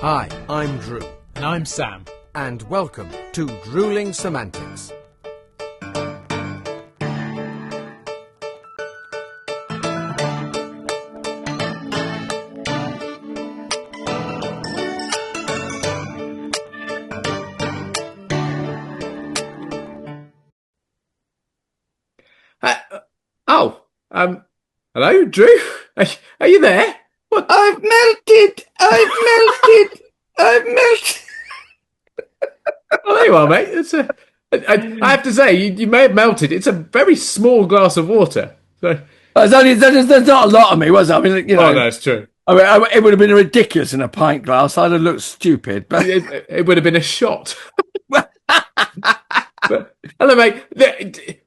Hi, I'm Drew. And I'm Sam. And welcome to Drewling Samantics. Hello, Drew? Are you there? What? I've melted! Oh, there you are, mate. I have to say, you may have melted. It's a very small glass of water. So. There's not a lot of me, was it? I mean, you know. Oh, no, it's true. I mean, it would have been ridiculous in a pint glass. I'd have looked stupid. But it would have been a shot. But, hello, mate.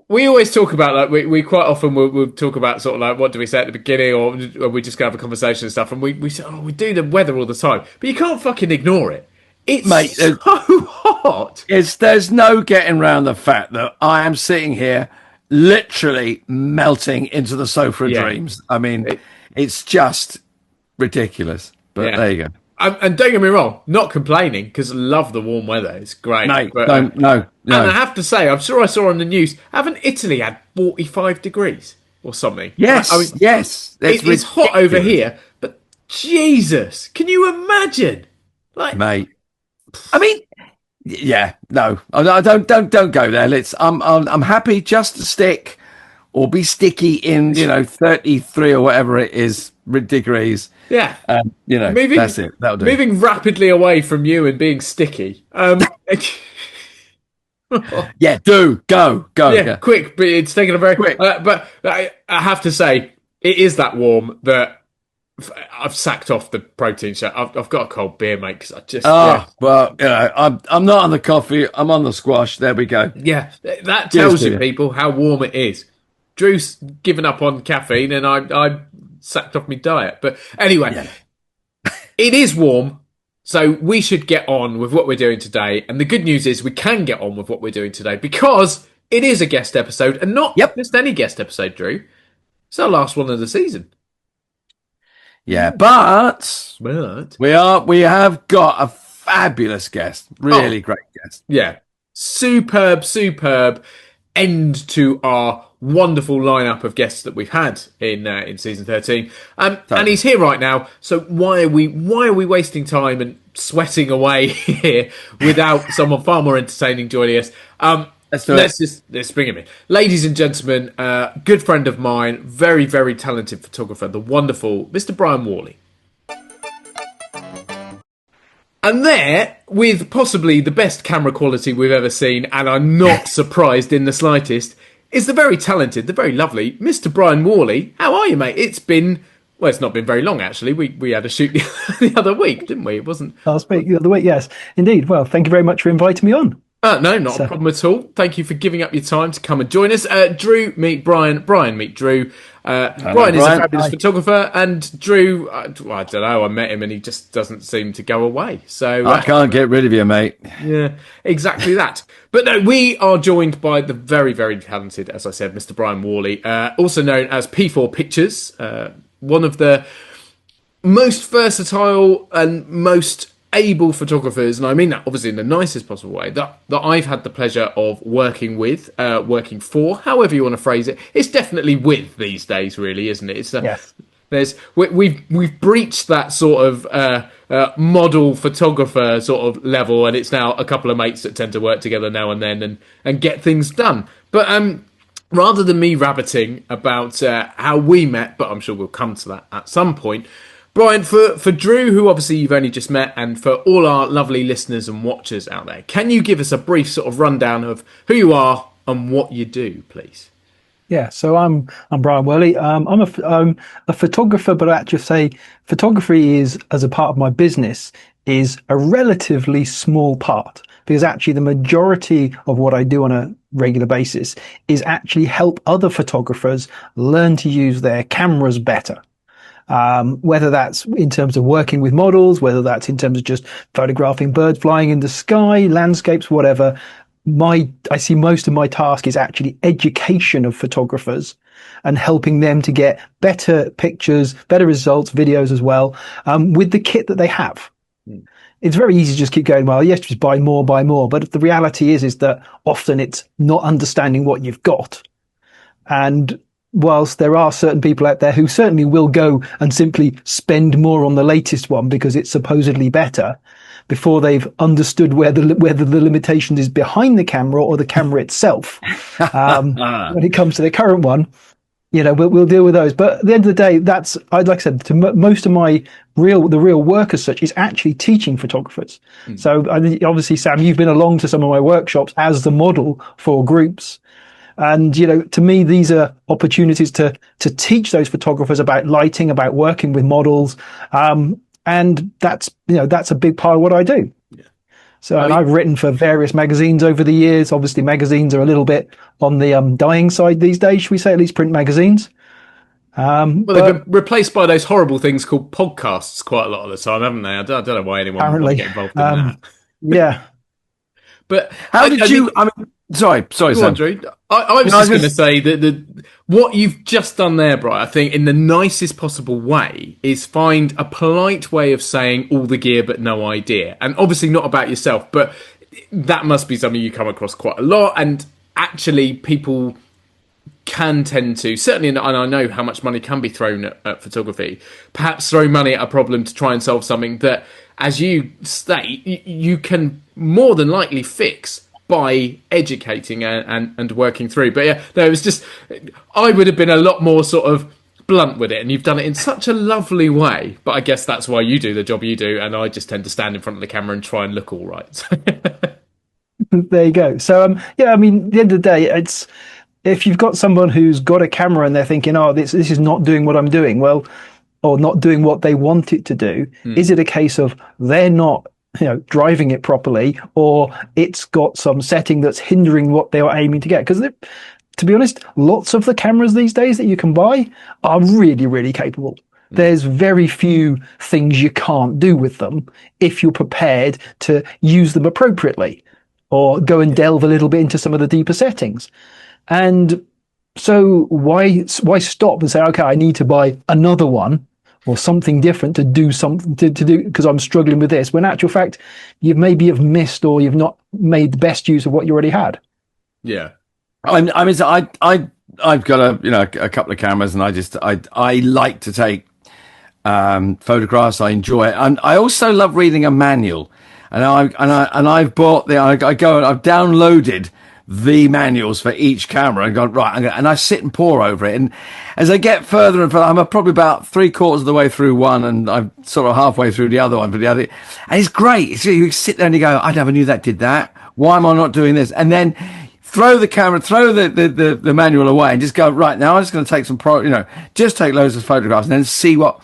We always talk about, like, we quite often we'll talk about sort of like, what do we say at the beginning, or we just go have a conversation and stuff, and we say, we do the weather all the time, but you can't fucking ignore it. It's so hot. There's no getting around the fact that I am sitting here literally melting into the sofa of dreams. I mean, it's just ridiculous. But there you go. And don't get me wrong, not complaining, because I love the warm weather. It's great. No. And I have to say, I'm sure I saw on the news, haven't Italy had 45 degrees or something? Yes, I mean, yes. It's hot over here, but Jesus, can you imagine? Like, mate. I mean, yeah, no. I don't go there. I'm happy just to stick or be sticky in 33 or whatever it is degrees. Yeah, that's it. That'll do. Moving rapidly away from you and being sticky. Yeah, go. Yeah, go. Quick, but it's taking a very quick. But I have to say, it is that warm that I've sacked off the protein shake. I've got a cold beer, mate, because I just. Well, I'm not on the coffee. I'm on the squash. There we go. Yeah, that tells you, people, how warm it is. Drew's given up on caffeine, and I sacked off my diet. But anyway, It is warm, so we should get on with what we're doing today. And the good news is we can get on with what we're doing today because it is a guest episode, and not just any guest episode, Drew. It's our last one of the season. Yeah, but we have got a fabulous guest, really great guest. Yeah, superb end to our wonderful lineup of guests that we've had in season 13, and he's here right now. So why are we wasting time and sweating away here without someone far more entertaining joining us? Let's bring him in, ladies and gentlemen. Good friend of mine, very, very talented photographer, the wonderful Mr. Brian Worley. And there, with possibly the best camera quality we've ever seen, and I'm not surprised in the slightest, is the very talented, the very lovely Mr. Brian Worley. How are you, mate? It's not been very long, actually. We had a shoot the other week, didn't we? It wasn't... Last week, the other week, yes. Indeed. Well, thank you very much for inviting me on. No, not a problem at all. Thank you for giving up your time to come and join us. Drew, meet Brian. Brian, meet Drew. Brian is a fabulous photographer, and Drew, I don't know, I met him and he just doesn't seem to go away. So I can't get rid of you, mate. Yeah, exactly that. But no, we are joined by the very, very talented, as I said, Mr. Brian Worley, also known as P4 Pictures, one of the most versatile and most able photographers, and I mean that obviously in the nicest possible way, that I've had the pleasure of working with, working for, however you want to phrase it. It's definitely with these days, really, isn't it? It's yes. We've breached that sort of model photographer sort of level, and it's now a couple of mates that tend to work together now and then and get things done. But rather than me rabbiting about how we met, but I'm sure we'll come to that at some point, Brian, for Drew, who obviously you've only just met, and for all our lovely listeners and watchers out there, can you give us a brief sort of rundown of who you are and what you do, please? Yeah, so I'm Brian Worley. I'm a photographer, but I actually say photography is, as a part of my business, is a relatively small part, because actually the majority of what I do on a regular basis is actually help other photographers learn to use their cameras better. Whether that's in terms of working with models, whether that's in terms of just photographing birds flying in the sky, landscapes, whatever. I see most of my task is actually education of photographers and helping them to get better pictures, better results, videos as well, with the kit that they have. It's very easy to just keep going, well, yes, just buy more, buy more. But the reality is that often it's not understanding what you've got. And whilst there are certain people out there who certainly will go and simply spend more on the latest one because it's supposedly better before they've understood whether the limitation is behind the camera or the camera itself, when it comes to the current one, we'll deal with those. But at the end of the day, like I said, most of the real work as such is actually teaching photographers. So obviously, Sam, you've been along to some of my workshops as the model for groups. And, to me, these are opportunities to teach those photographers about lighting, about working with models. And that's a big part of what I do. Yeah. So I've written for various magazines over the years. Obviously, magazines are a little bit on the dying side these days, should we say, at least print magazines. They've been replaced by those horrible things called podcasts quite a lot of the time, haven't they? I don't know why anyone would get involved in that. Yeah. But how did you... Sorry, Sam. Drew. I was just going to say that what you've just done there, Brian, I think in the nicest possible way is find a polite way of saying all the gear but no idea. And obviously not about yourself, but that must be something you come across quite a lot. And actually people can tend to, certainly, and I know how much money can be thrown at photography, perhaps throw money at a problem to try and solve something that, as you state, you can more than likely fix by educating and working through. But yeah, no, it was just, I would have been a lot more sort of blunt with it, and you've done it in such a lovely way. But I guess that's why you do the job you do, and I just tend to stand in front of the camera and try and look all right. There you go. So, at the end of the day, it's, if you've got someone who's got a camera and they're thinking, oh, this is not doing what I'm doing, well, or not doing what they want it to do, is it a case of they're not driving it properly, or it's got some setting that's hindering what they are aiming to get? Because to be honest, lots of the cameras these days that you can buy are really, really capable. There's very few things you can't do with them if you're prepared to use them appropriately or go and delve a little bit into some of the deeper settings. And so why stop and say, okay, I need to buy another one or something different to do something to do because I'm struggling with this, when in actual fact you maybe have missed or you've not made the best use of what you already had. Yeah. I've got a couple of cameras, and I like to take photographs. I enjoy it, and I also love reading a manual. And I've bought I've downloaded the manuals for each camera and gone, right, and I sit and pore over it. And as I get further and further, I'm probably about 3/4 of the way through one, and I'm sort of halfway through the other one for the other. And it's great. You sit there and you go, I never knew that did that. Why am I not doing this? And then throw the manual away and just go, right, now I'm just going to take just take loads of photographs and then see what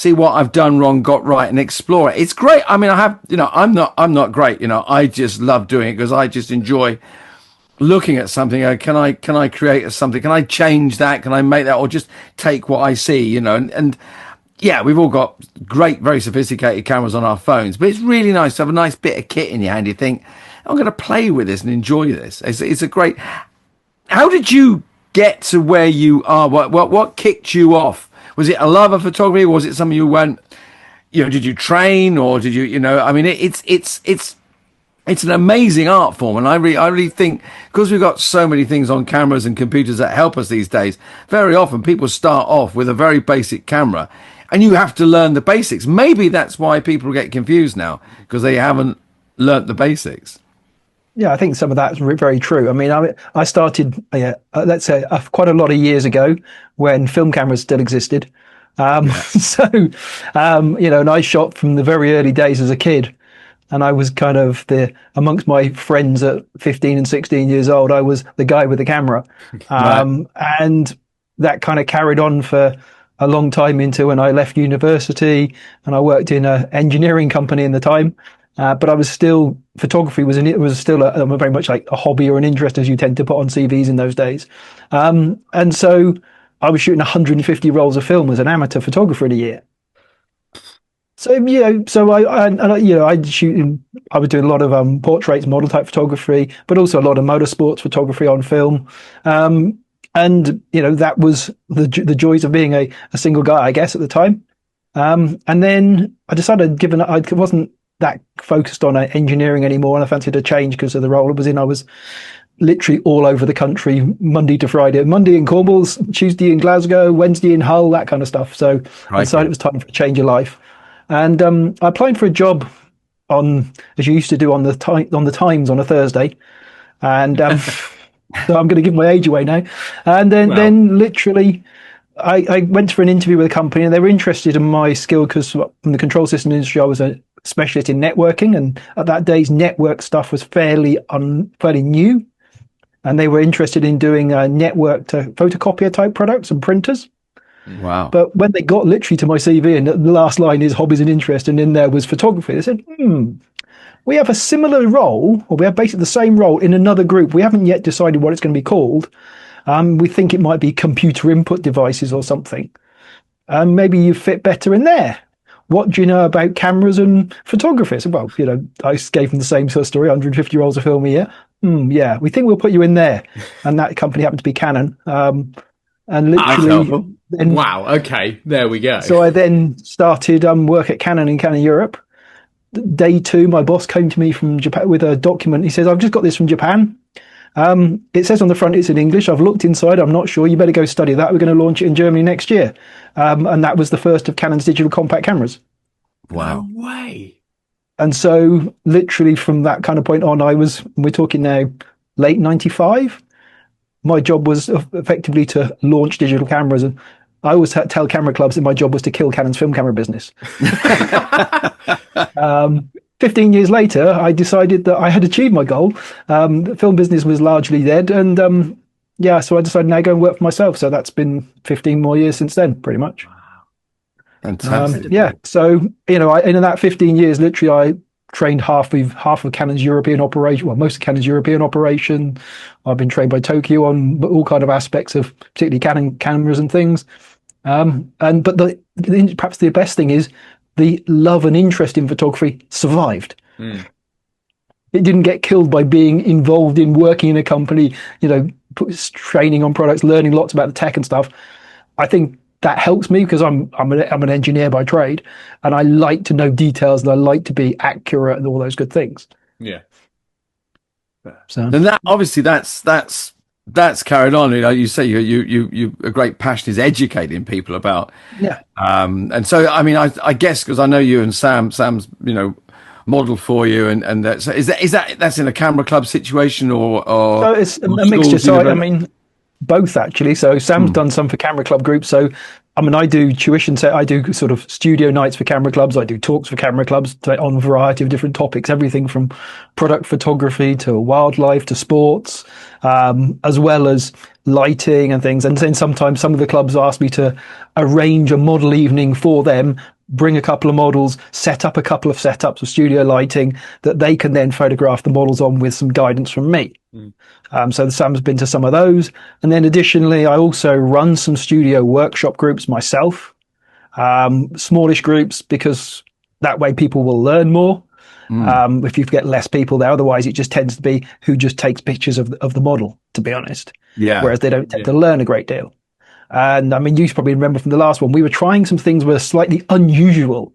I've done wrong, got right, and explore it. It's great. I mean, I'm not great. I just love doing it because I just enjoy looking at something. Can I create something? Can I change that? Can I make that? Or just take what I see, and yeah, we've all got great, very sophisticated cameras on our phones, but it's really nice to have a nice bit of kit in your hand. You think, I'm going to play with this and enjoy this. It's a great. How did you get to where you are? What kicked you off? Was it a love of photography? Or was it something you went, did you train, or did you, I mean, it's an amazing art form. And I really think, because we've got so many things on cameras and computers that help us these days, very often people start off with a very basic camera and you have to learn the basics. Maybe that's why people get confused now, because they haven't learnt the basics. Yeah, I think some of that's very true. I mean, I started, let's say, quite a lot of years ago when film cameras still existed. And I shot from the very early days as a kid. And I was kind of amongst my friends at 15 and 16 years old, I was the guy with the camera. Right. And that kind of carried on for a long time into when I left university, and I worked in an engineering company in the time. But I was still, photography was still very much like a hobby or an interest, as you tend to put on CVs in those days. And so I was shooting 150 rolls of film as an amateur photographer in a year. So, I was doing a lot of portraits, model type photography, but also a lot of motorsports photography on film. And that was the joys of being a single guy, I guess, at the time. And then I decided, given I wasn't that focused on engineering anymore, and I fancied a change because of the role it was in. I was literally all over the country, Monday to Friday, Monday in Cornwall, Tuesday in Glasgow, Wednesday in Hull, that kind of stuff. So I decided it was time for a change of life. And I applied for a job on, as you used to do on the Times on a Thursday. And so I'm going to give my age away now. And then literally I went for an interview with a company, and they were interested in my skill because from the control system industry, I was a specialist in networking. And at that day's network stuff was fairly new. And they were interested in doing network to photocopier type products and printers. Wow. But when they got literally to my CV, and the last line is hobbies and interest, and in there was photography, they said, we have a similar role, or we have basically the same role in another group. We haven't yet decided what it's going to be called. We think it might be computer input devices or something. Maybe you fit better in there. What do you know about cameras and photography? So, well, I gave them the same sort of story, 150 rolls of film a year. Yeah, we think we'll put you in there. And that company happened to be Canon. And literally... Wow, okay, there we go. So I then started work at Canon in Canon Europe. Day 2, my boss came to me from Japan with a document. He says, I've just got this from Japan. It says on the front it's in English. I've looked inside. I'm not sure. You better go study that. We're going to launch it in Germany next year. And that was the first of Canon's digital compact cameras. Wow. No way. And so literally from that kind of point on, we're talking now late 95. My job was effectively to launch digital cameras. And I always tell camera clubs that my job was to kill Canon's film camera business. 15 years later, I decided that I had achieved my goal. The film business was largely dead. And so I decided now go and work for myself. So that's been 15 more years since then, pretty much. Fantastic. So, in that 15 years, literally, I trained half of Canon's European operation, well, most of Canon's European operation. I've been trained by Tokyo on all kind of aspects of particularly Canon cameras and things. But perhaps the best thing is the love and interest in photography survived. It didn't get killed by being involved in working in a company, training on products, learning lots about the tech and stuff. I think that helps me because I'm an engineer by trade, and I like to know details and I like to be accurate and all those good things. Yeah. So and that obviously that's carried on. You say you a great passion is educating people about. Yeah. And so I mean I guess because I know you and Sam's model for you and that, so is that's in a camera club situation or so it's a mixture. So I mean. Both actually. So Sam's done some for camera club groups. So I do tuition set. I do sort of studio nights for camera clubs. I do talks for camera clubs on a variety of different topics, everything from product photography to wildlife to sports, as well as lighting and things. And then sometimes some of the clubs ask me to arrange a model evening for them, bring a couple of models, set up a couple of setups of studio lighting that they can then photograph the models on with some guidance from me. So Sam's been to some of those. And then additionally, I also run some studio workshop groups myself, smallish groups, because that way people will learn more. If you get less people there, otherwise it just tends to be who just takes pictures of the model, to be honest. Yeah. Whereas they don't tend to learn a great deal. And I mean, you probably remember from the last one, we were trying some things that were slightly unusual,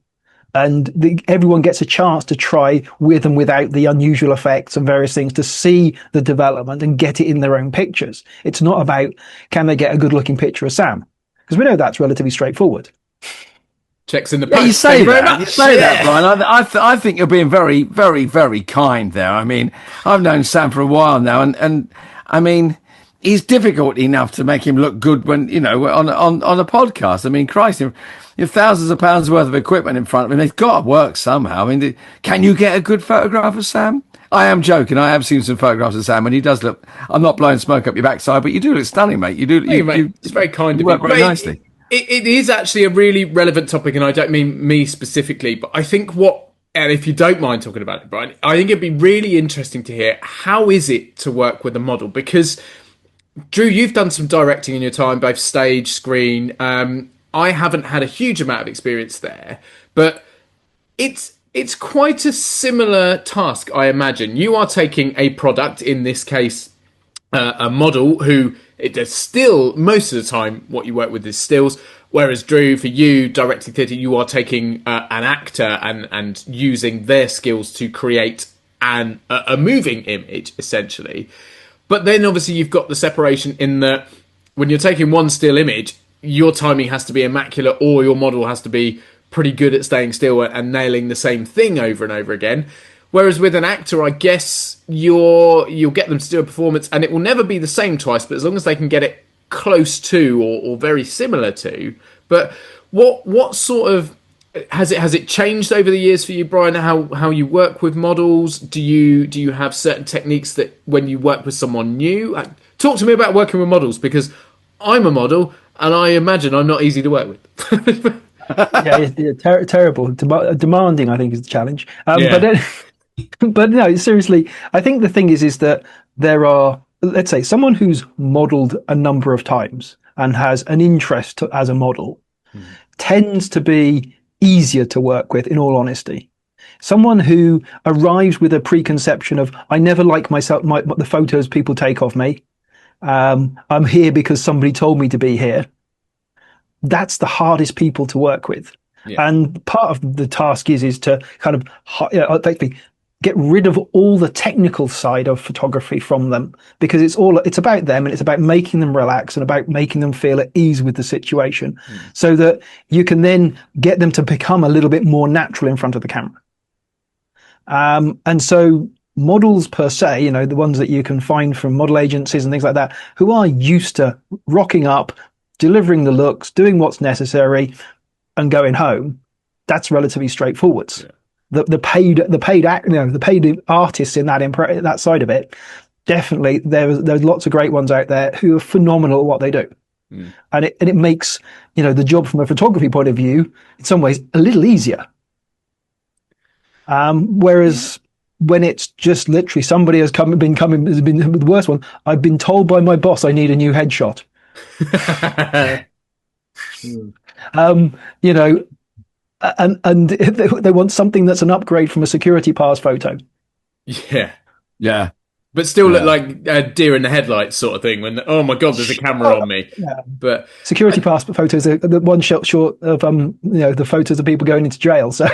and everyone gets a chance to try with and without the unusual effects and various things to see the development and get it in their own pictures. It's not about can they get a good looking picture of Sam, because we know that's relatively straightforward. Checks in the post. Yeah, you say that. You say that, Brian. I think you're being very, very, very kind there. I mean, I've known Sam for a while now, and I mean, he's difficult enough to make him look good when, on a podcast. I mean, Christ, you have thousands of pounds worth of equipment in front of him. They've got to work somehow. I mean, can you get a good photograph of Sam? I am joking. I have seen some photographs of Sam, and he does look, I'm not blowing smoke up your backside, but you do look stunning, mate. You do. Mate, it's very kind of you. Work very nicely. It is actually a really relevant topic, and I don't mean me specifically, but I think and if you don't mind talking about it, Brian, I think it'd be really interesting to hear how is it to work with a model, because Drew, you've done some directing in your time, both stage, screen. I haven't had a huge amount of experience there, but it's quite a similar task, I imagine. You are taking a product, in this case, a model who it does still most of the time what you work with is stills, whereas Drew, for you directing theatre, you are taking an actor and using their skills to create a moving image essentially. But then obviously you've got the separation in that when you're taking one still image, your timing has to be immaculate, or your model has to be pretty good at staying still and nailing the same thing over and over again. Whereas with an actor, I guess you'll get them to do a performance and it will never be the same twice, but as long as they can get it close to or very similar to. But what sort of has it changed over the years for you, Brian, how you work with models? Do you have certain techniques that when you work with someone new? Talk to me about working with models, because I'm a model and I imagine I'm not easy to work with. Terrible. Demanding, I think, is the challenge. Yeah. But no, seriously, I think the thing is that there are, let's say, someone who's modelled a number of times and has an interest as a model tends to be easier to work with, in all honesty. Someone who arrives with a preconception of, I never like the photos people take of me. I'm here because somebody told me to be here. That's the hardest people to work with. Yeah. And part of the task is to kind of basically get rid of all the technical side of photography from them, because it's about them and it's about making them relax and about making them feel at ease with the situation, so that you can then get them to become a little bit more natural in front of the camera. And so models per se, the ones that you can find from model agencies and things like that, who are used to rocking up, delivering the looks, doing what's necessary and going home, that's relatively straightforward. Yeah. The paid artists in that side of it, definitely there's lots of great ones out there who are phenomenal at what they do. And it makes, the job from a photography point of view, in some ways, a little easier. Whereas when it's just literally somebody has been the worst one, I've been told by my boss I need a new headshot. And they want something that's an upgrade from a security pass photo. Yeah. But still look like a deer in the headlights sort of thing. When, oh my God, there's a camera on me. Yeah. But security pass photos are the one shot short of the photos of people going into jail. So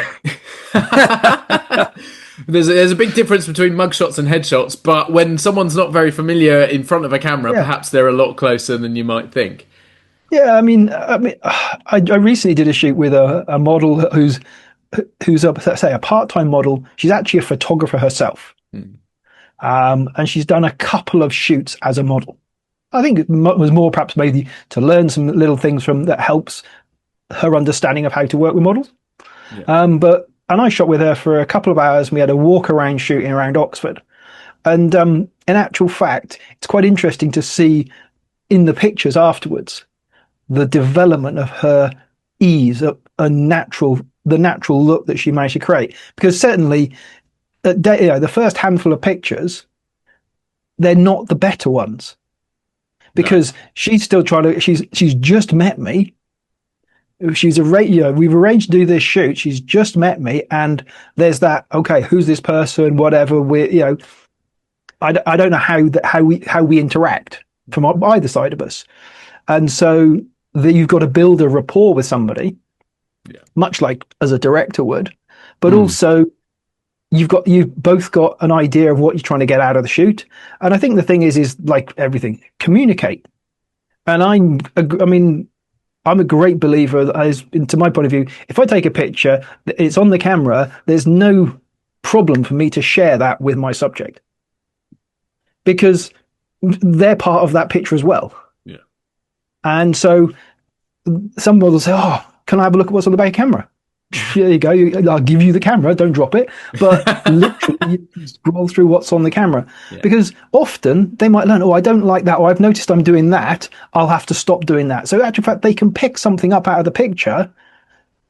there's a big difference between mugshots and headshots. But when someone's not very familiar in front of a camera, perhaps they're a lot closer than you might think. Yeah, I recently did a shoot with a model who's a part-time model. She's actually a photographer herself, and she's done a couple of shoots as a model. I think it was more perhaps maybe to learn some little things that helps her understanding of how to work with models. Yeah. And I shot with her for a couple of hours. And we had a walk around shooting around Oxford, and in actual fact, it's quite interesting to see in the pictures afterwards the development of her ease, the natural look that she managed to create. Because certainly, the first handful of pictures, they're not the better ones, because she's still trying to. She's just met me. We've arranged to do this shoot. She's just met me, and there's that. Okay, who's this person? Whatever. I don't know how we interact from either side of us, and so you've got to build a rapport with somebody, much like as a director would, but also you've both got an idea of what you're trying to get out of the shoot. And I think the thing is like everything, communicate. And I'm a great believer, as to my point of view, if I take a picture, it's on the camera, there's no problem for me to share that with my subject, because they're part of that picture as well. And so some models say, oh, can I have a look at what's on the back camera? There you go. I'll give you the camera. Don't drop it. But literally, you scroll through what's on the camera. Because often they might learn, oh, I don't like that. Or I've noticed I'm doing that. I'll have to stop doing that. So actually, in fact, they can pick something up out of the picture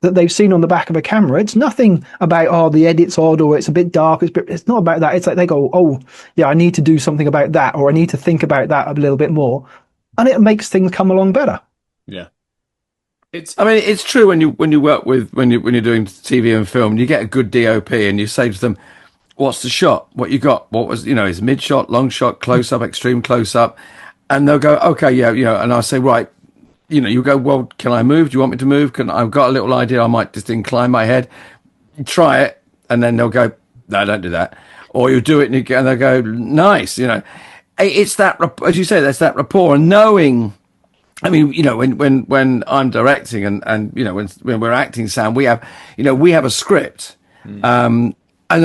that they've seen on the back of a camera. It's nothing about, oh, the edit's odd or it's a bit dark. It's not about that. It's like they go, oh, yeah, I need to do something about that, or I need to think about that a little bit more. And it makes things come along better. Yeah, it's true when you work with when you're doing TV and film, you get a good DOP and you say to them, what's the shot? What you got? What was, is mid shot, long shot, close up, extreme close up? And they'll go, okay, yeah, and I'll say, right, you go, well, can I move? Do you want me to move? I've got a little idea. I might just incline my head, try it. And then they'll go, no, don't do that. Or you do it and they'll go, nice. It's that, as you say, that's that rapport and knowing. I mean, when I'm directing and when we're acting, Sam, we have a script. And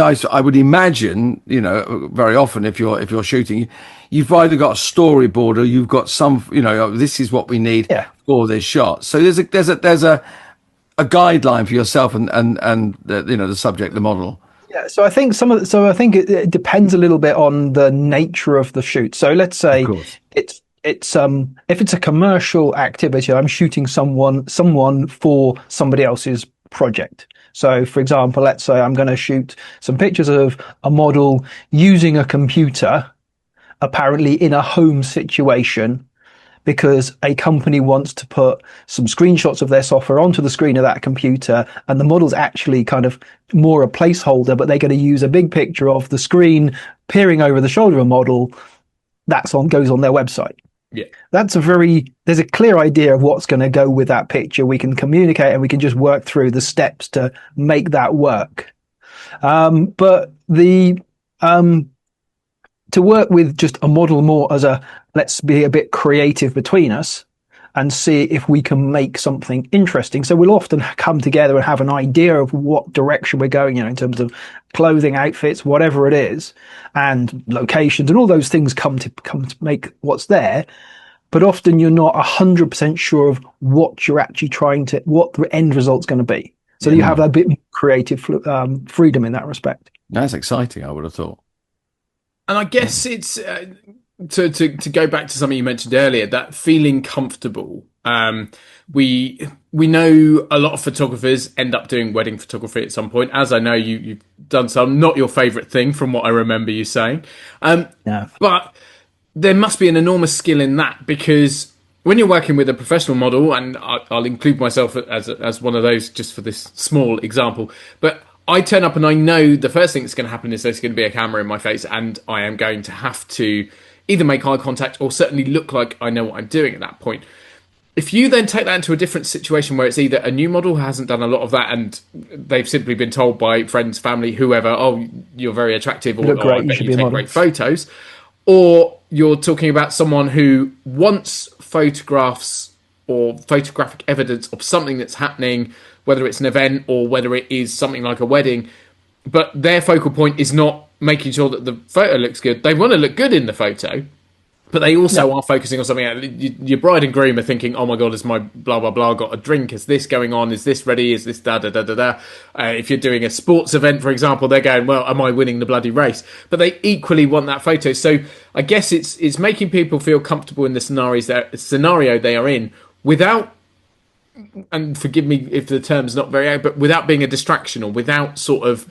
I would imagine, very often if you're shooting, you've either got a storyboard or you've got some, this is what we need for this shot. So there's a guideline for yourself and the subject, the model. Yeah, so I think it depends a little bit on the nature of the shoot. So let's say it's if it's a commercial activity, I'm shooting someone for somebody else's project. So, for example, let's say I'm going to shoot some pictures of a model using a computer, apparently in a home situation, because a company wants to put some screenshots of their software onto the screen of that computer, and the model's actually kind of more a placeholder, but they're going to use a big picture of the screen peering over the shoulder of a model goes on their website. Yeah, there's a clear idea of what's going to go with that picture. We can communicate and we can just work through the steps to make that work. But to work with just a model more as let's be a bit creative between us and see if we can make something interesting. So we'll often come together and have an idea of what direction we're going, in terms of clothing, outfits, whatever it is, and locations, and all those things come to make what's there. But often you're not 100% sure of what you're actually what the end result's going to be. So you have a bit more creative freedom in that respect. That's exciting, I would have thought. And I guess it's to go back to something you mentioned earlier, that feeling comfortable. We know a lot of photographers end up doing wedding photography at some point, as I know you've done some. Not your favourite thing, from what I remember you saying. No. But there must be an enormous skill in that, because when you're working with a professional model, and I'll include myself as one of those just for this small example, but I turn up and I know the first thing that's going to happen is there's going to be a camera in my face, and I am going to have to either make eye contact or certainly look like I know what I'm doing at that point. If you then take that into a different situation where it's either a new model who hasn't done a lot of that and they've simply been told by friends, family, whoever, oh, you're very attractive, or I bet you take great photos, or you're talking about someone who wants photographs or photographic evidence of something that's happening, whether it's an event or whether it is something like a wedding, but their focal point is not making sure that the photo looks good. They want to look good in the photo, but they also are focusing on something else. Your bride and groom are thinking, oh my God, is my blah, blah, blah got a drink? Is this going on? Is this ready? Is this da, da, da, da, da? If you're doing a sports event, for example, they're going, well, am I winning the bloody race? But they equally want that photo. So I guess it's making people feel comfortable in the scenario they are in without, and forgive me if the term's not very, but without being a distraction or without sort of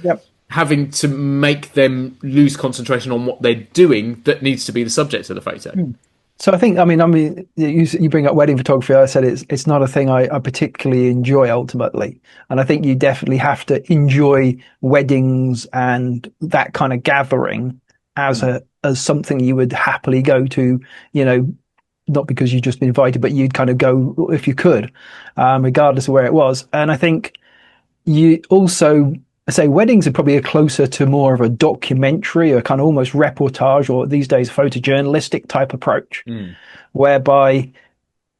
having to make them lose concentration on what they're doing that needs to be the subject of the photo. So I think, I mean, you bring up wedding photography. I said it's not a thing I particularly enjoy ultimately. And I think you definitely have to enjoy weddings and that kind of gathering as something you would happily go to, not because you've just been invited, but you'd kind of go if you could, regardless of where it was. And I think you also, I say weddings are probably closer to more of a documentary, a kind of almost reportage, or these days photojournalistic type approach, whereby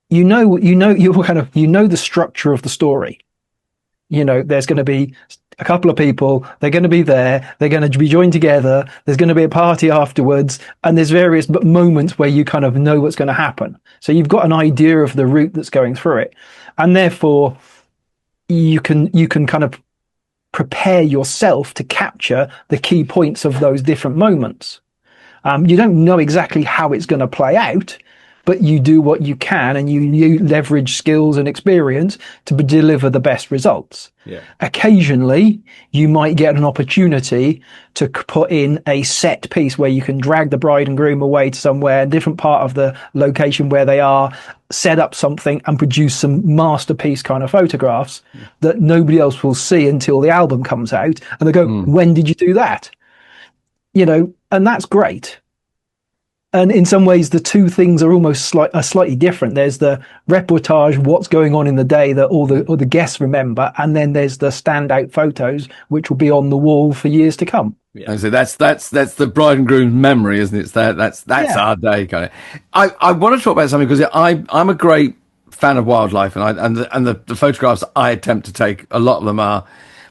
you know the structure of the story. There's going to be a couple of people, they're going to be there, they're going to be joined together, there's going to be a party afterwards, and there's various moments where you kind of know what's going to happen. So you've got an idea of the route that's going through it, and therefore you can kind of prepare yourself to capture the key points of those different moments. You don't know exactly how it's going to play out, but you do what you can, and you leverage skills and experience to deliver the best results. Yeah. Occasionally, you might get an opportunity to put in a set piece where you can drag the bride and groom away to somewhere, a different part of the location where they are, set up something and produce some masterpiece kind of photographs that nobody else will see until the album comes out. And they go, when did you do that? and that's great. And in some ways, the two things are almost slightly different. There's the reportage, what's going on in the day that all the guests remember, and then there's the standout photos, which will be on the wall for years to come. Yeah. And so that's the bride and groom memory, isn't it? That's our day, kind of. I want to talk about something because I'm a great fan of wildlife, and the photographs I attempt to take, a lot of them are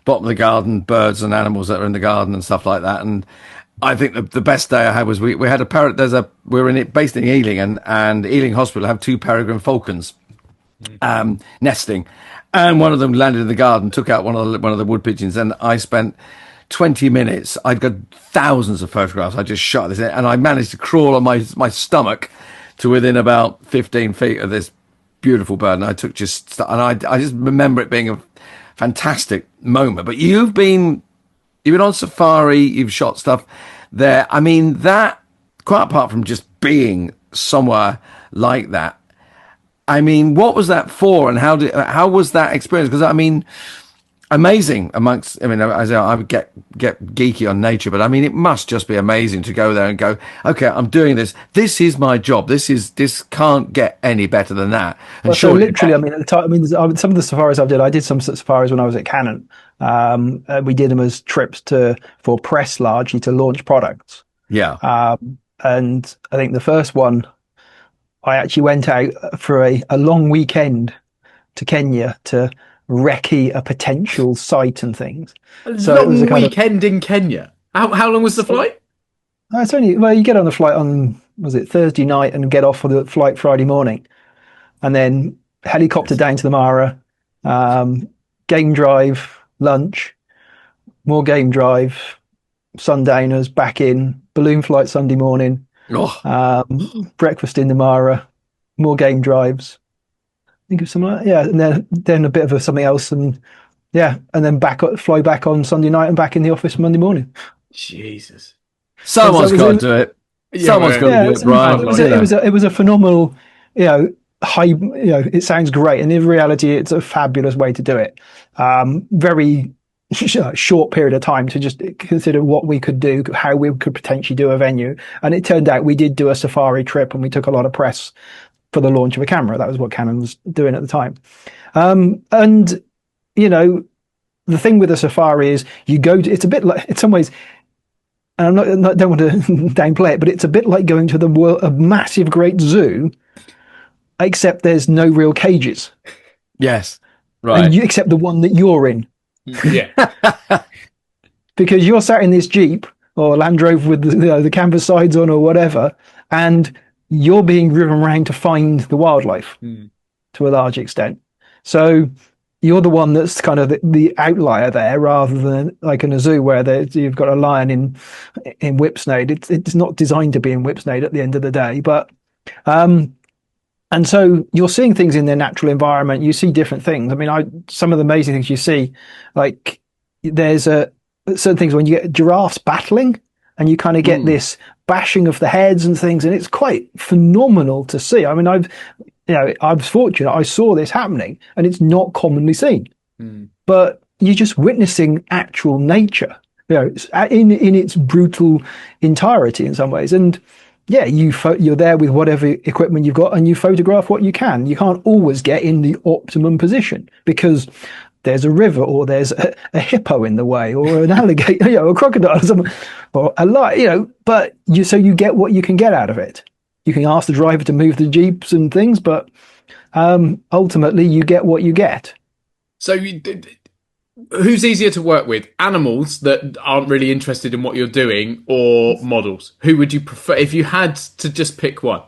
bottom of the garden, birds and animals that are in the garden and stuff like that. And I think the best day I had was we had a parrot. Based in Ealing, and Ealing Hospital have two peregrine falcons nesting, and one of them landed in the garden, took out one of the wood pigeons, and I spent 20 minutes. I'd got thousands of photographs. I just shot this, and I managed to crawl on my stomach to within about 15 feet of this beautiful bird, and I just remember it being a fantastic moment. But you've been on safari, you've shot stuff there. I mean, that, quite apart from just being somewhere like that, I mean, what was that for, and how was that experience? Because I mean, amazing I would get geeky on nature, but I mean, it must just be amazing to go there and go, okay, I'm doing this. This is my job. This can't get any better than that. And well, so literally, I mean, at the time, some of the safaris I did some safaris when I was at Canon. We did them as trips for press, largely to launch products. Yeah. And I think the first one, I actually went out for a long weekend to Kenya to recce a potential site and things. So it was a weekend in Kenya. How long was the flight? It's only, you get on the flight on, was it Thursday night, and get off for the flight Friday morning, and then helicopter down to the Mara, game drive, lunch, more game drive, sundowners, back in, balloon flight Sunday morning, breakfast in the Mara, more game drives. Think of something like that. Yeah, and then a bit of something else, and then fly back on Sunday night and back in the office Monday morning. Jesus, someone's got to do it. Someone's got to do it, Brian. It was a phenomenal, high. It sounds great, and in reality, it's a fabulous way to do it. Very short period of time to just consider what we could do, how we could potentially do a venue, and it turned out we did do a safari trip, and we took a lot of press for the launch of a camera. That was what Canon was doing at the time. And, the thing with a safari is it's a bit like, in some ways, and I don't want to downplay it, but it's a bit like going to a massive, great zoo, except there's no real cages. Yes. Right. Except the one that you're in. Yeah. Because you're sat in this Jeep or Land Rover with the canvas sides on or whatever, and you're being driven around to find the wildlife to a large extent. So you're the one that's kind of the outlier there, rather than like in a zoo where you've got a lion in Whipsnade. It's not designed to be in Whipsnade at the end of the day, but and so you're seeing things in their natural environment. You see different things. I mean, some of the amazing things you see, like there's certain things when you get giraffes battling, and you kind of get this bashing of the heads and things, and it's quite phenomenal to see. I mean, I was fortunate. I saw this happening, and it's not commonly seen. But you're just witnessing actual nature, in its brutal entirety in some ways. And you're there with whatever equipment you've got, and you photograph what you can. You can't always get in the optimum position because there's a river, or there's a hippo in the way, or an alligator, a crocodile, or something, or a lion, but you get what you can get out of it. You can ask the driver to move the Jeeps and things, but ultimately you get what you get. So who's easier to work with? Animals that aren't really interested in what you're doing, or models? Who would you prefer if you had to just pick one?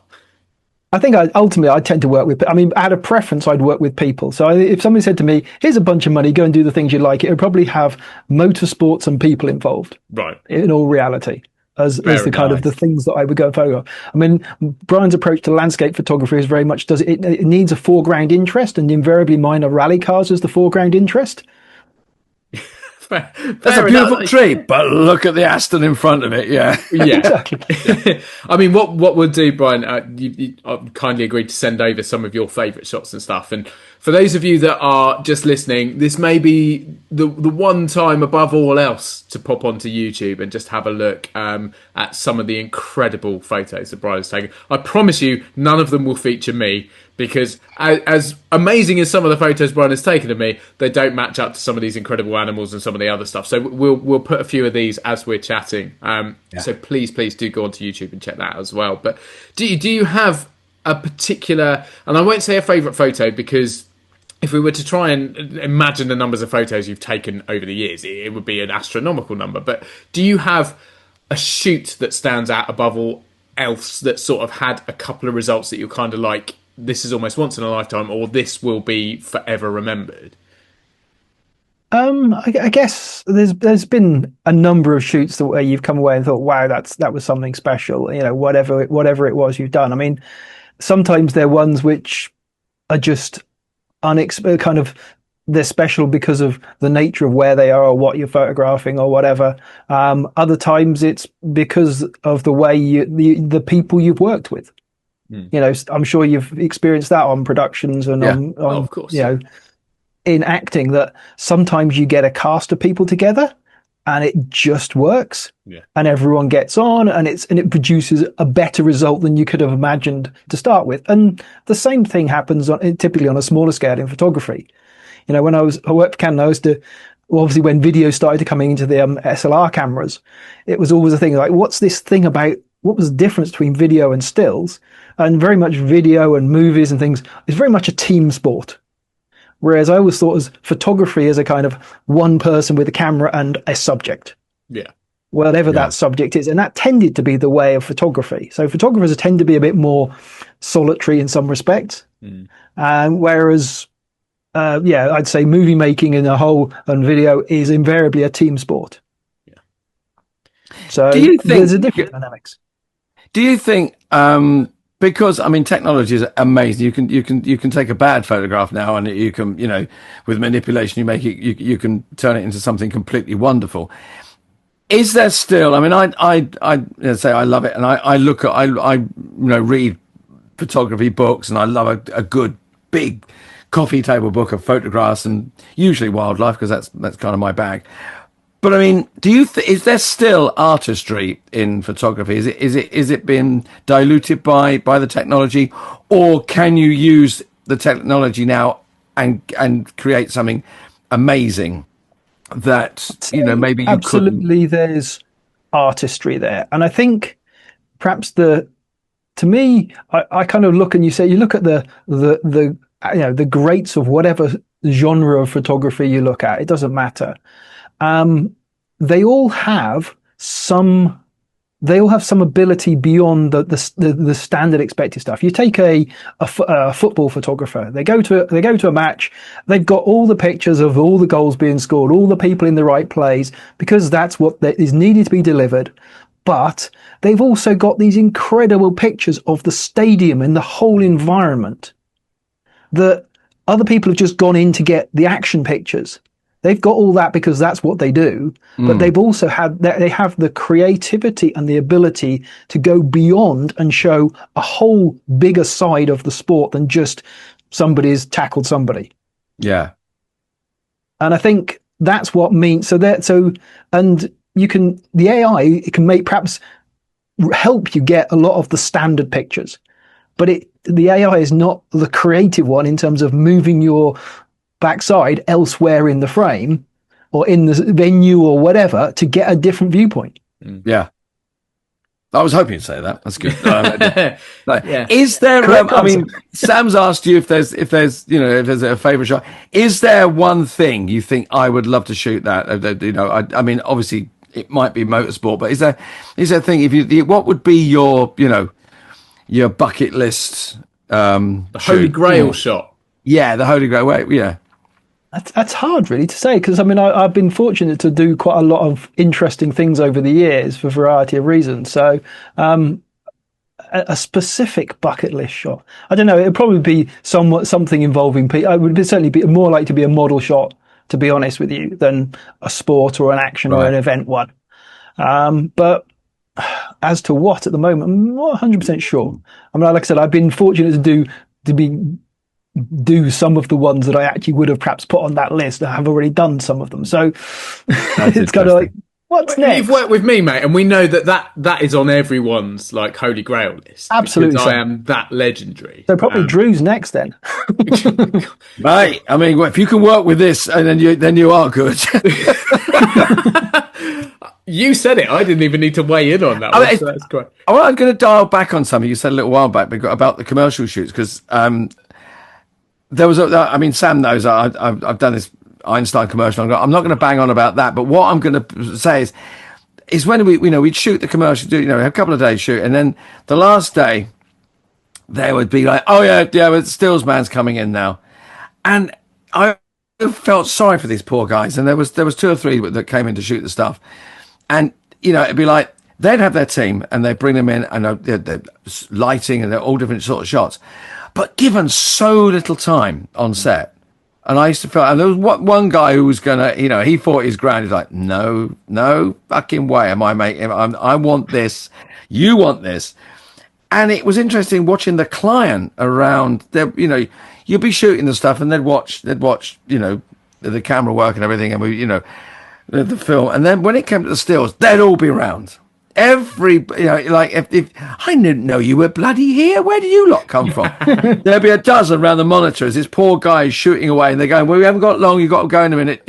I think ultimately I tend to work with, out of preference, I'd work with people. So if somebody said to me, here's a bunch of money, go and do the things you like, it would probably have motorsports and people involved. Right. In all reality, as the kind of the things that I would go and photograph. I mean, Brian's approach to landscape photography is very much, it needs a foreground interest, and invariably mine are rally cars as the foreground interest. That's a beautiful tree, but look at the Aston in front of it. Yeah. Yeah, Exactly. I mean, what we'll do, Brian, you kindly agreed to send over some of your favourite shots and stuff. And for those of you that are just listening, this may be the one time above all else to pop onto YouTube and just have a look at some of the incredible photos that Brian has taken. I promise you, none of them will feature me, because as amazing as some of the photos Brian has taken of me, they don't match up to some of these incredible animals and some of the other stuff. So we'll put a few of these as we're chatting. So please do go onto YouTube and check that as well. But do you have a particular, and I won't say a favourite photo, because if we were to try and imagine the numbers of photos you've taken over the years, it would be an astronomical number. But do you have a shoot that stands out above all else that sort of had a couple of results that you're kind of like, this is almost once in a lifetime, or this will be forever remembered? I guess there's been a number of shoots where you've come away and thought, wow, that was something special. You know, whatever it was you've done. I mean, sometimes they're ones which are just kind of, they're special because of the nature of where they are or what you're photographing or whatever. Other times it's because of the way the people you've worked with. You know, I'm sure you've experienced that on productions and on of course, you know, in acting, that sometimes you get a cast of people together and it just works, and everyone gets on, and it produces a better result than you could have imagined to start with. And the same thing happens typically on a smaller scale in photography. You know, when I worked for Canon, obviously when video started coming into the SLR cameras, it was always a thing like, what's this thing about? What was the difference between video and stills? And very much video and movies and things is very much a team sport. Whereas I always thought as photography as a kind of one person with a camera and a subject. Yeah. Whatever that subject is. And that tended to be the way of photography. So photographers tend to be a bit more solitary in some respects. Whereas, I'd say movie making in a whole and video is invariably a team sport. Yeah. So do you think, there's a different dynamics. Do you think, because I mean, technology is amazing. You can take a bad photograph now, and you can, you know, with manipulation, you make it, you can turn it into something completely wonderful. Is there still? I mean, I say I love it, and I look at, I read photography books, and I love a good big coffee table book of photographs, and usually wildlife, because that's kind of my bag. But I mean, is there still artistry in photography? Is it been diluted by the technology, or can you use the technology now and create something amazing that, you know, maybe you absolutely couldn't? There's artistry there, and I think perhaps to me, I kind of look, and you look at the you know, the greats of whatever genre of photography you look at. It doesn't matter. They all have some ability beyond the standard expected stuff. You take a football photographer. They go to a match. They've got all the pictures of all the goals being scored, all the people in the right place, because that's what is needed to be delivered. But they've also got these incredible pictures of the stadium and the whole environment that other people have just gone in to get the action pictures. They've got all that because that's what they do, but they've also they have the creativity and the ability to go beyond and show a whole bigger side of the sport than just somebody's tackled somebody. Yeah. And I think that's what means, and the AI can perhaps help you get a lot of the standard pictures, but the AI is not the creative one in terms of moving your backside elsewhere in the frame or in the venue or whatever to get a different viewpoint. Yeah. I was hoping to say that. That's good. Yeah. Is there, I mean, Sam's asked you if there's a favorite shot. Is there one thing you think I would love to shoot that? You know, I mean, obviously it might be motorsport, but is there a thing, what would be your bucket list? The Holy Grail shot. Yeah. The Holy Grail. Wait, yeah. That's hard really to say, because I mean I've been fortunate to do quite a lot of interesting things over the years for a variety of reasons. So a specific bucket list shot, I don't know. It'd probably be something involving people. It would certainly be more likely to be a model shot to be honest with you, than a sport or an action or an event one. But as to what at the moment, I'm not 100% sure. I mean, like I said, I've been fortunate do some of the ones that I actually would have perhaps put on that list. I have already done some of them. So it's kind of like, what's next? You've worked with me, mate, and we know that is on everyone's like holy grail list. Absolutely, because I am that legendary. So probably Drew's next then. Mate, I mean, if you can work with this, and then you are good. You said it. I didn't even need to weigh in on that one, so that's great. I'm going to dial back on something you said a little while back about the commercial shoots, because there was Sam knows I've done this Einstein commercial. I'm not going to bang on about that, but what I'm going to say is when we'd shoot the commercial, a couple of days shoot, and then the last day there would be like, oh yeah, Stills man's coming in now, and I felt sorry for these poor guys, and there was 2 or 3 that came in to shoot the stuff, and it'd be like they'd have their team and they'd bring them in, and they're lighting and they're all different sort of shots. But given so little time on set, and I used to feel, and there was one guy who was gonna, he thought his ground. He's like, no fucking way am I making. I want this. You want this. And it was interesting watching the client around. You'd be shooting the stuff, and they'd watch, the camera work and everything, and the film. And then when it came to the stills, they'd all be around. If I didn't know you were bloody here, where do you lot come from? There'd be a dozen around the monitor as this poor guy is shooting away, and they're going, well, we haven't got long, you've got to go in a minute,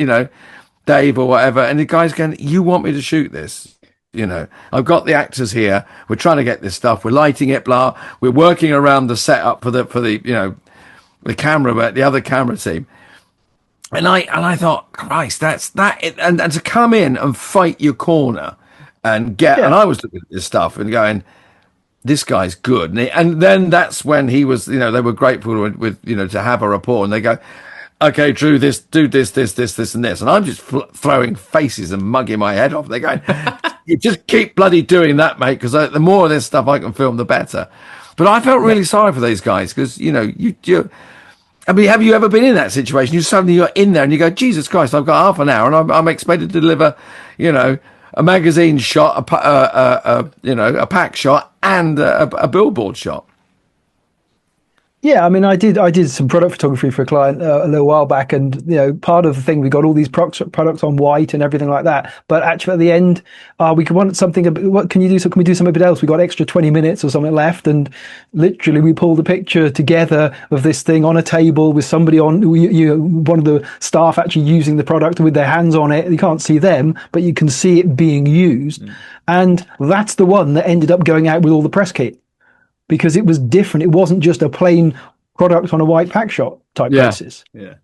Dave or whatever. And the guy's going, you want me to shoot this? I've got the actors here, we're trying to get this stuff, we're lighting it, blah, we're working around the setup for the the camera, the other camera team. And I thought, Christ, that's that, and to come in and fight your corner. And and I was looking at this stuff and going, this guy's good. And then that's when he was, they were grateful with to have a rapport. And they go, okay, Drew, do this, and this. And I'm just throwing faces and mugging my head off. They're going, you just keep bloody doing that, mate, because the more of this stuff I can film, the better. But I felt really sorry for these guys because, I mean, have you ever been in that situation? You're in there and you go, Jesus Christ, I've got half an hour and I'm expected to deliver, a magazine shot, a pack shot, and a billboard shot. Yeah, I mean, I did some product photography for a client a little while back, and part of the thing, we got all these products on white and everything like that. But actually, at the end, we could want something. What can you do? So can we do something else? We got extra 20 minutes or something left, and literally we pulled a picture together of this thing on a table with somebody on, one of the staff actually using the product with their hands on it. You can't see them, but you can see it being used, and that's the one that ended up going out with all the press kit. Because it was different. It wasn't just a plain product on a white pack shot type basis. Yeah.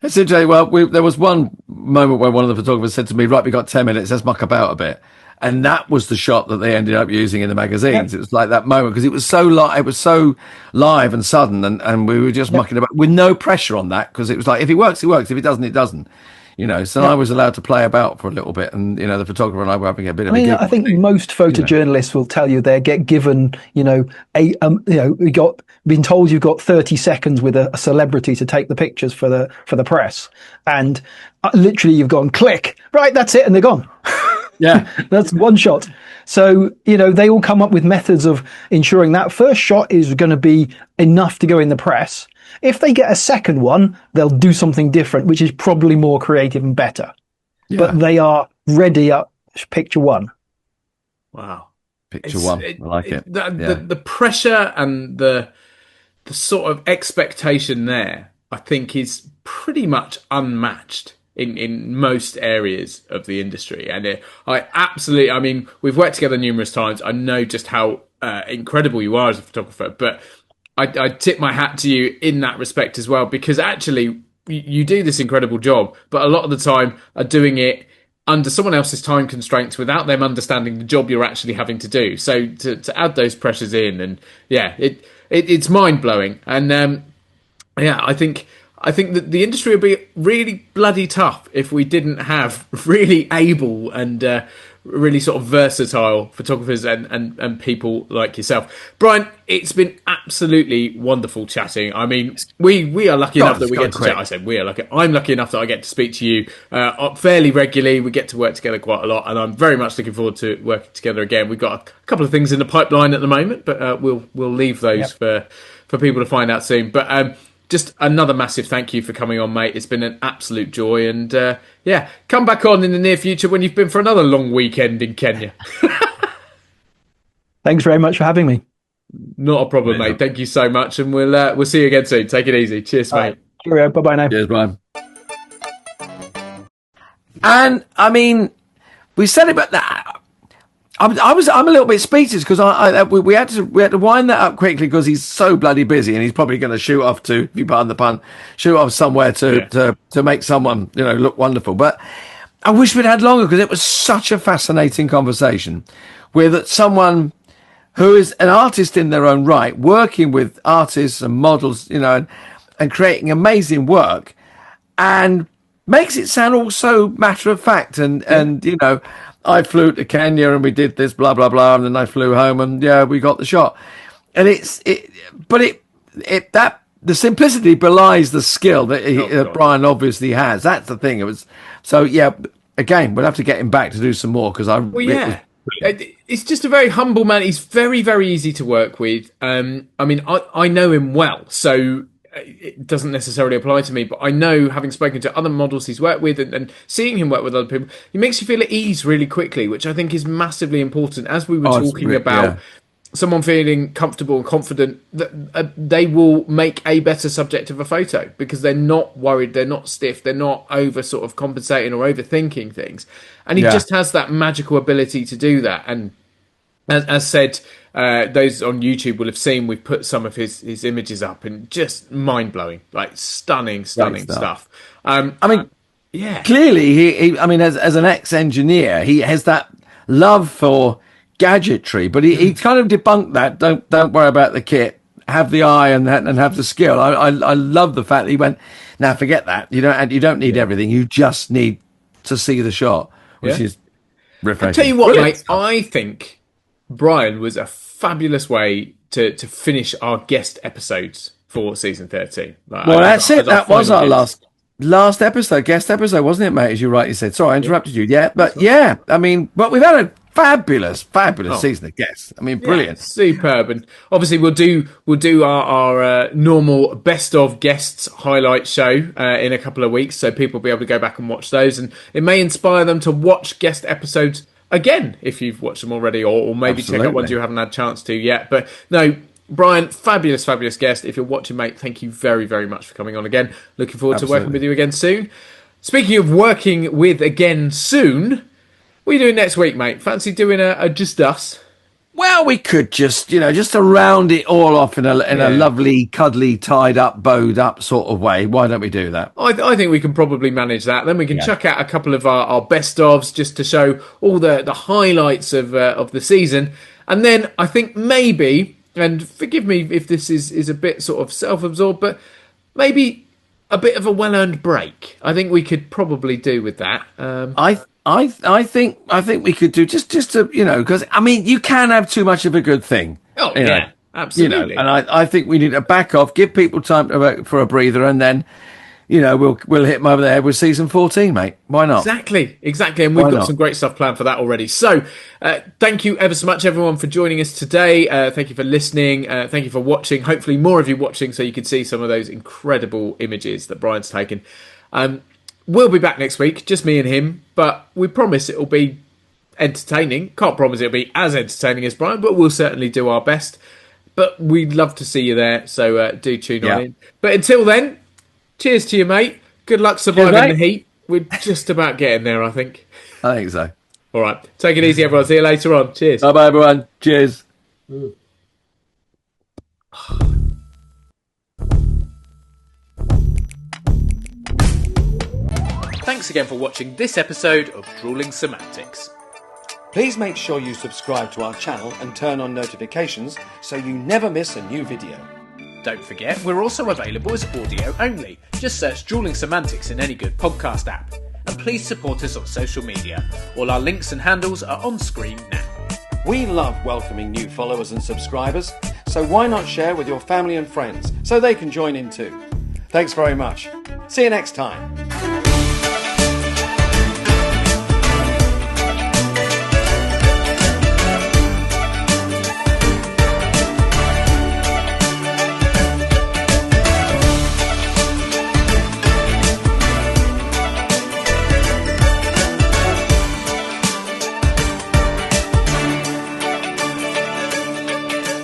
That's interesting. Well, there was one moment where one of the photographers said to me, right, we got 10 minutes, let's muck about a bit. And that was the shot that they ended up using in the magazines. It was like that moment because it was so live and sudden, and we were just mucking about with no pressure on that, because it was like, if it works, it works. If it doesn't, it doesn't. So I was allowed to play about for a little bit, and the photographer and I were having a bit of a giggle. I think most photojournalists will tell you they get given, been told you've got 30 seconds with a celebrity to take the pictures for the press, and literally you've gone click, right, that's it, and they're gone. Yeah, that's one shot. So, they all come up with methods of ensuring that first shot is going to be enough to go in the press. If they get a second one, they'll do something different, which is probably more creative and better. Yeah. But they are ready at picture one. Wow. Picture one. I like it. The pressure and the sort of expectation there, I think, is pretty much unmatched in most areas of the industry. And I mean, we've worked together numerous times. I know just how incredible you are as a photographer, but I tip my hat to you in that respect as well, because actually you do this incredible job, but a lot of the time are doing it under someone else's time constraints without them understanding the job you're actually having to do. So to add those pressures in, and it's mind blowing. And I think I think that the industry would be really bloody tough if we didn't have really able and really sort of versatile photographers and people like yourself. Brian, it's been absolutely wonderful chatting. I mean, we are lucky enough that we get to chat. I said we are lucky. I'm lucky enough that I get to speak to you fairly regularly. We get to work together quite a lot, and I'm very much looking forward to working together again. We've got a couple of things in the pipeline at the moment, but we'll leave those for people to find out soon. But just another massive thank you for coming on, mate. It's been an absolute joy. And come back on in the near future when you've been for another long weekend in Kenya. Thanks very much for having me. Not a problem, mate. Thank you so much. And we'll see you again soon. Take it easy. Cheers, mate. Right. Cheerio. Bye-bye now. Cheers, Brian. And, I mean, we said about that. I'm a little bit speechless because we had to wind that up quickly because he's so bloody busy and he's probably going to shoot off to, if you pardon the pun, shoot off somewhere to make someone look wonderful. But I wish we'd had longer because it was such a fascinating conversation with someone who is an artist in their own right, working with artists and models, and creating amazing work, and makes it sound all so matter of fact and I flew to Kenya and we did this, blah, blah, blah. And then I flew home and we got the shot. And the simplicity belies the skill that Brian obviously has. That's the thing. It was again, we'll have to get him back to do some more because it's just a very humble man. He's very, very easy to work with. I mean, I know him well, so it doesn't necessarily apply to me, but I know, having spoken to other models he's worked with and seeing him work with other people, he makes you feel at ease really quickly, which I think is massively important. As we were talking about someone feeling comfortable and confident, that they will make a better subject of a photo because they're not worried, they're not stiff, they're not over sort of compensating or overthinking things. And he just has that magical ability to do that. And as said, those on YouTube will have seen we've put some of his images up and just mind-blowing, like stunning stuff. Clearly, he as an ex-engineer, he has that love for gadgetry, but he kind of debunked that. Don't worry about the kit. Have the eye and have the skill. I love the fact that he went, now forget that. You don't need everything. You just need to see the shot, which is refreshing. I'll tell you what, mate, I think Brian was a fabulous way to finish our guest episodes for season 13. That's it. That was our last episode, guest episode, wasn't it, mate? As you rightly said. Sorry, I interrupted you. Yeah, but but we've had a fabulous season of guests. I mean, brilliant, superb. And obviously, we'll do our normal best of guests highlight show in a couple of weeks, so people will be able to go back and watch those, and it may inspire them to watch guest episodes again if you've watched them already, or maybe check out ones you haven't had a chance to yet. But no, Brian, fabulous guest. If you're watching, mate, thank you very, very much for coming on again. Looking forward to working with you again soon. Speaking of working with again soon, what are you doing next week, mate? Fancy doing a Just Us? Well, we could just to round it all off in a lovely, cuddly, tied up, bowed up sort of way. Why don't we do that? I think we can probably manage that. Then we can chuck out a couple of our best ofs just to show all the highlights of the season. And then I think maybe, and forgive me if this is a bit sort of self-absorbed, but maybe a bit of a well-earned break. I think we could probably do with that. I think we could do just to because I memean you can have too much of a good thing. Oh yeah, absolutely. And I think we need to back off, give people time for a breather, and then we'll hit them over the head with season 14, mate. Why not? Exactly. And we've got some great stuff planned for that already. So thank you ever so much, everyone, for joining us today. Thank you for listening. Thank you for watching. Hopefully more of you watching so you can see some of those incredible images that Brian's taken. We'll be back next week, just me and him, but we promise it'll be entertaining. Can't promise it'll be as entertaining as Brian, but we'll certainly do our best. But we'd love to see you there, so do tune on in. But until then, cheers to you, mate. Good luck surviving the heat. We're just about getting there, I think. I think so. All right. Take it easy, everyone. See you later on. Cheers. Bye-bye, everyone. Cheers. Thanks again for watching this episode of Drewling Samantics. Please make sure you subscribe to our channel and turn on notifications so you never miss a new video. Don't forget, we're also available as audio only. Just search Drewling Samantics in any good podcast app. And please support us on social media. All our links and handles are on screen now. We love welcoming new followers and subscribers, so why not share with your family and friends so they can join in too? Thanks very much. See you next time.